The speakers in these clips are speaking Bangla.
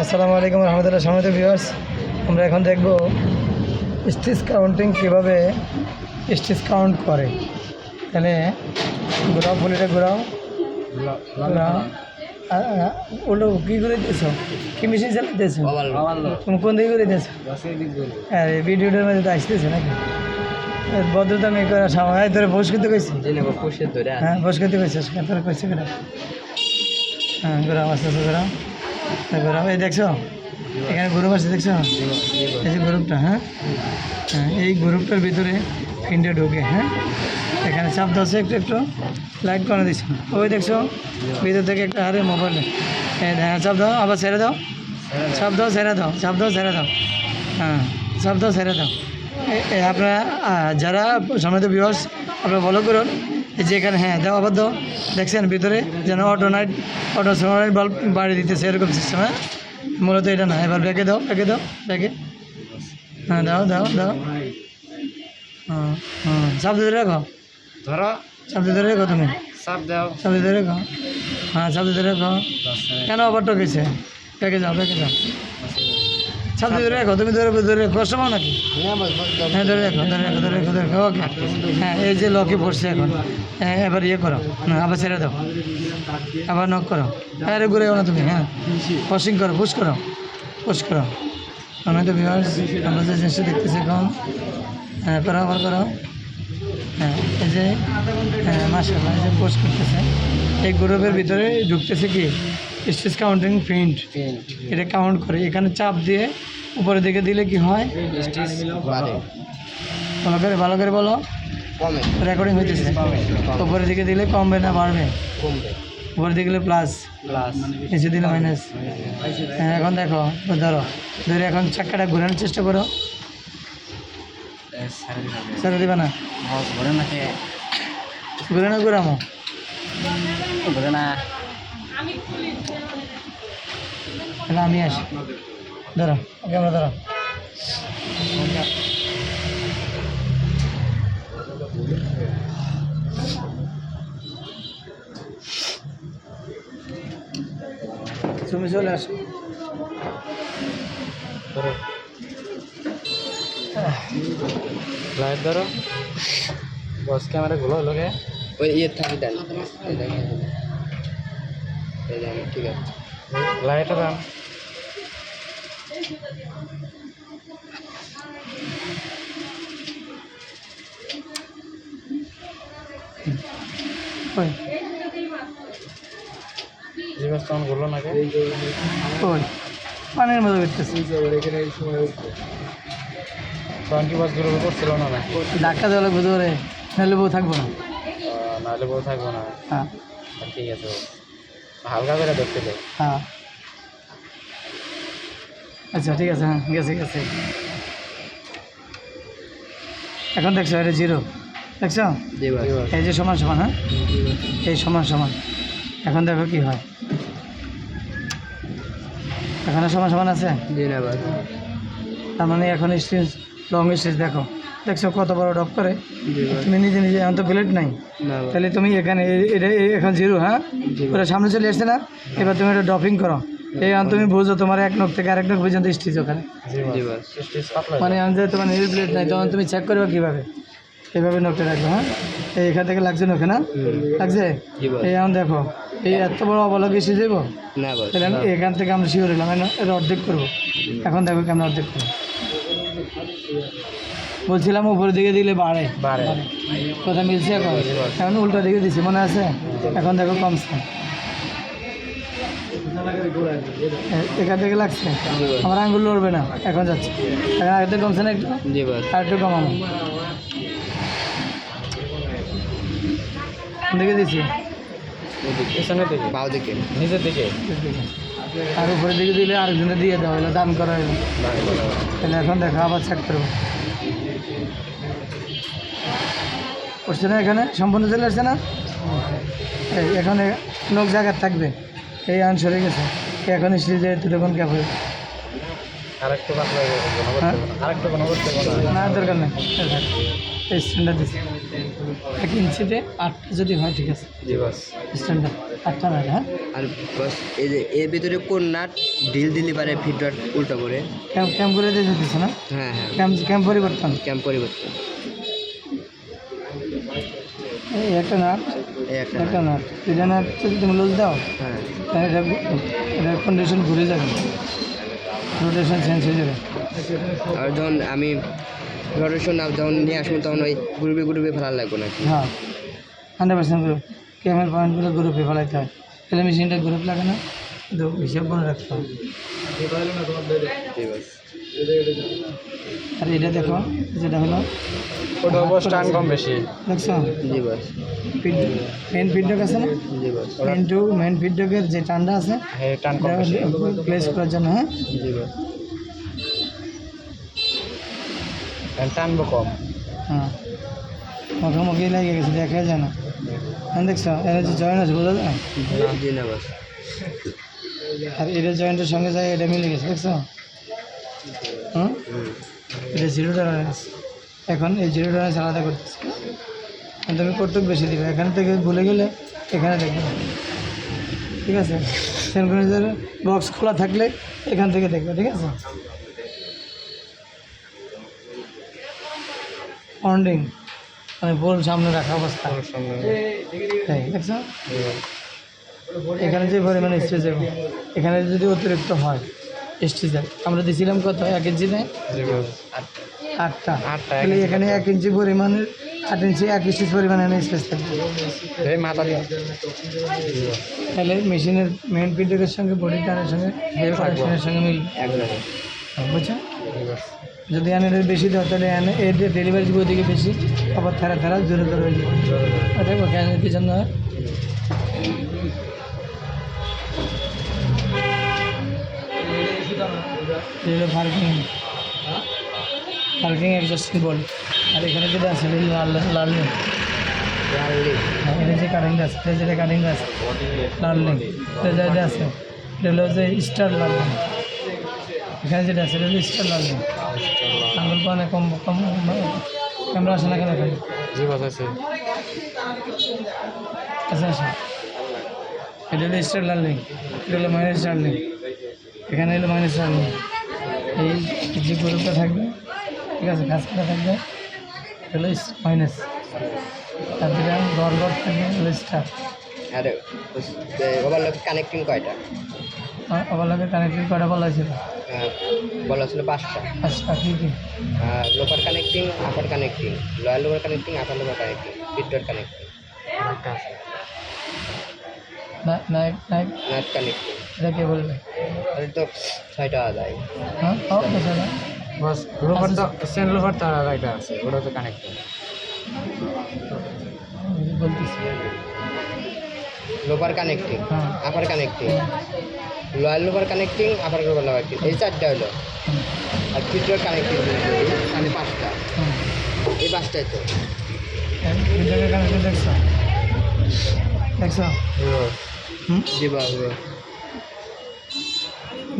আসসালামু আলাইকুম রহমতুল্লাহ। সম্মানিত ভিউয়ার্স, আমরা এখন দেখব স্টিচ কাউন্টিং কীভাবে স্টিচ কাউন্ট করে। তাহলে ঘোরাও, ফুলিটা ঘোরাও, ঘোরাও। ওটা কী করে দিয়েছ? কি মেশিন চালাইতেছ? তুমি কোন দিকে করে দিয়েছ? হ্যাঁ, ভিডিওটার মধ্যে তো আসতেছে নাকি? ভদ্রতা মেয়ে করা সময় ধরে বস করতে কইছি। হ্যাঁ, বস করতে কইছিস, তোর কইছে কেন? হ্যাঁ, ঘোরাও, আস্তে আস্তে ঘোরাও, ঘোরাও। এই দেখছো এখানে গ্রুপ আছে, দেখছো? এই যে গ্রুপটা, হ্যাঁ হ্যাঁ, এই গ্রুপটার ভিতরে পিনটা ঢোকে। হ্যাঁ, এখানে চাপ দাও, একটু একটু লাইট করে দিচ্ছ। ওই দেখছো ভিতর থেকে একটা হারে মোবাইলে। হ্যাঁ, চাপ দাও, আবার ছেড়ে দাও, চাপ দাও, ছেড়ে দাও, চাপ দাও, ছেড়ে দাও। হ্যাঁ, চাপ দাও, ছেড়ে দাও। আপনারা যারা সম্মানিত ভিউয়ার্স, আপনারা ফলো করুন। এই যে এখানে, হ্যাঁ দাও, আবার দাও। দেখছেন ভিতরে যেন অটো সোনাইট বাল্ব বাড়ি দিতেছে, এরকম সিস্টেম। হ্যাঁ, মূলত এটা না। এবার ব্যাগে দাও, ব্যাগে দাও, ব্যাগে। হ্যাঁ, দাও দাও দাও। হ্যাঁ হ্যাঁ, চাপ দিতে রেখো, ধরো, চাপ দিতে রেখো, তুমি চাপ দাও, চাপ দিতে রেখো। হ্যাঁ, চাপ দিতে রেখো। কেন আবার টকেছে? ব্যাগে যাও, ব্যাগে যাও, চাপ দিতে রেখো। তুমি ধরে ধরে কষ্ট পাও নাকি? হ্যাঁ, ধরে রাখো, ধরে রাখো, ধরে রাখো, ধরে রাখো। ওকে, হ্যাঁ, এই যে লকে পড়ছে এখন। হ্যাঁ, এবার ইয়ে করো, আবার ছেড়ে দাও, আবার নক করো। হ্যাঁ, রে ঘুরে না তুমি। হ্যাঁ, পশিং করো, পুশ করো, পুশ করো। আমি তো ভিউয়ার্স, আমরা যে জিনিসটা দেখতেছি এখন। হ্যাঁ, করো, আবার করো। হ্যাঁ, এই যে, হ্যাঁ মাশাআল্লাহ, এই যে পোস্ট করতেছে। এই গ্রুপের ভিতরে ঢুকতেছে কি স্টিচ কাউন্টিং প্রিন্ট, এটা কাউন্ট করে। এখানে চাপ দিয়ে উপরের দিকে দিলে কি হয়? ভালো করে বলো, রেকর্ডিং হইতেছে। উপরের দিকে দিলে কমবে না বাড়বে? উপরের দিকে দিলে প্লাস, নিচে দিলে মাইনাস। হ্যাঁ, এখন দেখো, ধরো ধরে এখন চাক্কাটা ঘোরানোর চেষ্টা করো। ছেড়ে দিবে না? ঘুরে না, ঘুরামো, ঘুরে না। তাহলে আমি আসি, ধরো, ওকে, আমরা ধরো। তুমি চলে আসো। লাইট ধরো, বস ক্যামেরা গুলো লোকে ওই ইয়ে থাকি দেন, ঠিক আছে, লাইটটা দেন। ওই জিবাস তখন ঘুরলো নাকি? ওই পানির মতো করতেছে। তখন কি বাস ঘুরে করছিল না? ধাক্কা দেওয়া লাগবে ধরে, নাহলে বউ থাকবো না। নাহলে বউ থাকবো না। হ্যাঁ, ঠিক আছে, হালকা করে ধরতে দে। হ্যাঁ, আচ্ছা ঠিক আছে। হ্যাঁ, গেছে গেছে। এখন দেখছো এটা জিরো, দেখছো? এই যে সমান সমান, হ্যাঁ, এই সমান সমান। এখন দেখো কি হয়, এখানে সমান সমান আছে। তার মানে এখন স্টেজ, লং স্টেজ দেখো, দেখছো কত বড় ড্রপ করে। তুমি নিজে নিজে, এখন তো প্লেট নাই, তাহলে তুমি এখানে এটা এখন জিরো। হ্যাঁ, ওটা সামনে চলে আসছে না? এবার তুমি এটা ড্রপিং করো। এই এখন তুমি বুঝো তোমার এক নখ থেকে আরেক নখ পর্যন্ত স্টিচ ওখানে। মানে আমি যে তোমার নিজের প্লেট নাই, তখন তুমি চেক করবে কীভাবে? এইভাবে নখটা রাখবে। হ্যাঁ, এই এখান থেকে লাগছে নখে, না লাগছে? এই এখন দেখো, এই এত বড় অবলক এসে যাবো, তাহলে আমি এখান থেকে আমরা শিওর হলাম এটা অর্ধেক করবো। এখন দেখো কেমন অর্ধেক করবো। বলছিলাম উপরের দিকে দিলে বাড়ে, কথা মিলছে। এখন উল্টা দিকে দিছি, মনে আছে? এখন দেখো কমছে, এখান থেকে লাগছে। আমার আঙ্গুল লড়বে না, এখন যাচ্ছে। এখন আগের থেকে কমছে না একটু? আর একটু কমানো, দিকে দিছি, নিচের দিকে। আর উপরের দিকে দিলে আরেকজনে দিয়ে দেওয়া হলো, দান করা হলো। তাহলে এখন দেখো, আবার চেক করবো। করছে না? এখানে সম্পূর্ণ চলে আসছে না? এখানে লোক জায়গায় থাকবে, এই আন সরে গেছে। এখন স্টেজে তখন ক্যাপ হয়ে আরেকটু পাতলা হয়ে গেছে, ঘন করতে হ্যাঁ? হবে না। আরেকটু ঘন করতে হবে না। না দরকার নেই, এই স্ট্যান্ডার্ড দিচ্ছি 1 ইঞ্চিতে 8টা যদি হয় ঠিক আছে, জি বস। Standard 8টা nut. হ্যাঁ, আর বস এই যে এর ভিতরে কোন নাট ঢিল দিলে পারে ফিডব্যাক উল্টো করে? ক্যাম্প করে দিয়ে যেতেছে না, হ্যাঁ হ্যাঁ, ক্যাম্প পরিবর্তন। ক্যাম্প পরিবর্তন। এই একটা নাট, এই একটা একটা নাট। নাট, দুইটা নাট যদি তুমি লুজ দাও হ্যাঁ, তাহলে এটার কন্ডিশন ঘুরে যাবে, রোটেশন চেঞ্জ হয়ে যাবে। আর যখন আমি রোটেশন যখন নিয়ে আসবো তখন ওই গ্রুপে ফেলা লাগবে নাকি? হ্যাঁ, 100% গ্রুপ, ক্যামের পয়েন্টগুলো গ্রুপে ফেলাইতে হয়, তাহলে মেশিনটা গ্রুপ লাগে না, কিন্তু হিসাব করে রাখতে হবে। জি বস। আর এটা দেখো, যেটা হলো ওটা বস টান কম বেশি। দেখছো, জি বস। মেন ফিডব্যাক আছে না, জি বস। মেন ফিডব্যাকের যে টানটা আছে হ্যাঁ টান কম বেশি। প্লেস করার জন্য। হ্যাঁ, জি বস। টানবো কম। হ্যাঁ, মুখোমুখি লেগে গেছে, দেখা যায় না। হ্যাঁ দেখছো, এর যে জয়েন্ট আছে বোঝা যায়, জি না বস। আর এটা জয়েন্টের সঙ্গে যায়, এটা মিলে গেছে, দেখছো। হুম, হুম। এটা 0 টলারেন্স। এখন এই 0 টলারেন্স আলাদা করতেছি, তুমি কতটুকু বেশি দিবে, এখান থেকে ভুলে গেলে এখানে দেখবে, ঠিক আছে। সিনক্রোনাইজার বক্স খোলা থাকলে এখান থেকে দেখবে, ঠিক আছে। অন্ডিং মানে বোল সামনে রাখা অবস্থা, তাই দেখছো। এখানে যে পরিমাণে স্টেজ, এখানে যদি অতিরিক্ত হয় স্টেজের, আমরা দিয়েছিলাম কত 1 ইঞ্চিতে জি বস। 8টা, আটটা, তাহলে এখানে 1 ইঞ্চি পরিমাণের 8 ইঞ্চি 1 স্টেজ পরিমাণে স্পেস থাকবে, এই মাথা দিয়ে। তাহলে মেশিনের মেন ফিডব্যাকের সঙ্গে বডি টানের সঙ্গে কানেকশনের সঙ্গে মিলবে, একবারে। বুঝছো। জি বস। যদি এর বেশি দেওয়া তাহলে এর ডেলিভারি দিব ওইদিকে বেশি, আবার থারা জোরে জোরে হয়ে যাবে, দেখো কেন পিছন হয়। পার্কিং এক্সস্টিং বল, আর এখানে যেটা আছে লাল লাল নেই, লালি। এটা যে কাটিংটা আছে, এটা যেটা কাটিংটা আছে লাল নেই, এটা যেটা আছে এটা হলো যে স্টার লাল নেই, এখানে যেটা আছে এটা হলো স্টার লাল নেই। আঙুল পানে কম কম ক্যামেরা আসে না কেন এখানে, জি বস আছে। আচ্ছা আচ্ছা, এটা হলো স্টার লাল নেই, এটা হলো মাইনাস স্টার নেই, এখানে হলো মাইনাস স্টার নেই। এই যে গ্রুপটা থাকবে, ঠিক আছে, কাজটা থাকবে এটা হলো মাইনাস, আর যেটা গড় থাকবে হলো স্টার। আর ওভারলক কানেক্টিং কয়টা? আবার লাগে কানেক্টেড কটা বলা হয়েছিল, বলা ছিল 5টা। আচ্ছা কী কী, লোপার কানেক্টিং, আপার কানেক্টিং, লয়ার লোপার কানেক্টিং, আপার লোপার কানেক্টিং, ফিডব্যাক কানেক্টিং, আরেকটা আছে। নাইক নাইক নাট কানেক্টিং। এটা কে বলবে। তাহলে তো 6টা আদায়। হ্যাঁ, ওকে স্যার, বস লোফার তো সেন লোফার তো আরেকটা আছে, ওটা তো কানেক্টিং। বলতেছি। লোপার কানেক্টিং, হ্যাঁ, আপার কানেক্টিং, লয়ার লোপার কানেক্টিং, আপার লোপার কানেক্টিং, এই 4টা হলো। আর ফিডব্যাক কানেক্টিং তাহলে 5টা। এই 5টাই তো। ফিল্টারের কানেক্টেড দেখছো, দেখছো। জি বস। হুম, জি বাবু।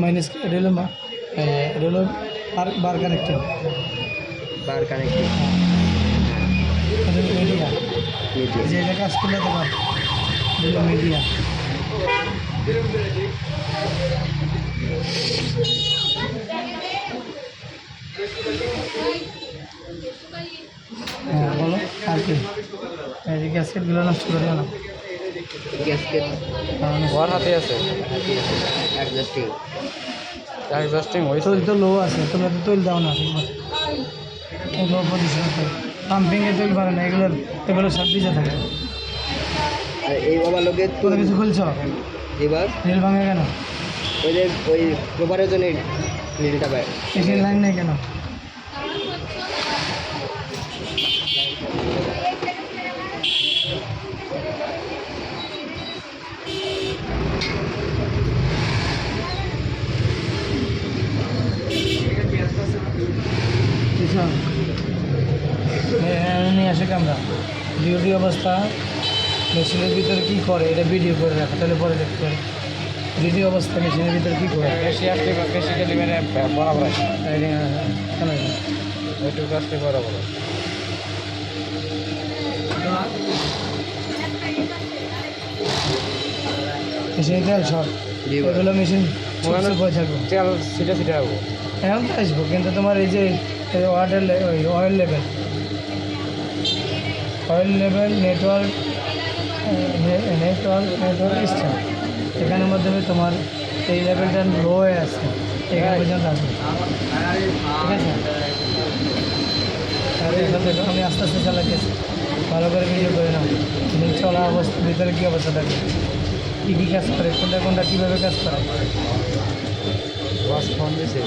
মাইনাস এটা হলো এটা হলো বার কানেক্টেড, বার কানেক্টিং, এটা হলো মিডিয়া, মিডিয়া। যে এটা কাজ করলে তোমার এটা হলো মিডিয়া। হ্যাঁ বলো, আর কি এই যে গ্যাসকেটগুলো নষ্ট করিও না, গ্যাসকেট, ওর হাতে আছে অ্যাডজাস্টিং। অ্যাডজাস্টিং হয়েছে। তৈল তো লো আছে, তোমরা তো তৈল দাও না, লো পজিশন, পাম্পিংয়ে তৈল পারে না, এগুলো সব ভিজে থাকে। আর এই ওভারলকের কোনো কিছু খুলছো, জি বাস। রেল ভাঙে কেন, ওই যে ওই লোপারের জন্য নীলটা পায়। এখানে লাইন নেই কেন, বুঝছো। নিয়ে আসে ক্যামেরা, ডিউটি অবস্থা মেশিনের ভিতরে কী করে এটা ভিডিও করে রাখো, তাহলে পরে দেখতে পারে। দ্বিতীয় অবস্থা মেশিনের ভিতরে কী করে বেশি আসলে বেশি ডেলিভারি বরাবর আসে কেন ওইটুকু আসলে বরাবর মেশিন তেল শর্ট জি বড়। এগুলো মেশিন পয়সা থাকবো তেল সিটে সিটে যাবো এখন তো আসবো কিন্তু তোমার এই যে water oil level network star এখানের মাধ্যমে তোমার এই লেভেলটা লো হয়ে আছে এখানে পর্যন্ত আসবে ঠিক আছে আর এখন দেখো আমি আস্তে আস্তে চালাচ্ছি ভালো করে ভিডিও করে নাও তুমি চলা অবস্থা ভিতরে কী অবস্থা থাকে কী কী কাজ করে কোনটা কোনটা কীভাবে কাজ করে বস ফোন দিয়েছে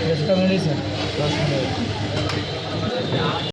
রেস্ট কমিউনিকেশন 10 মিনিট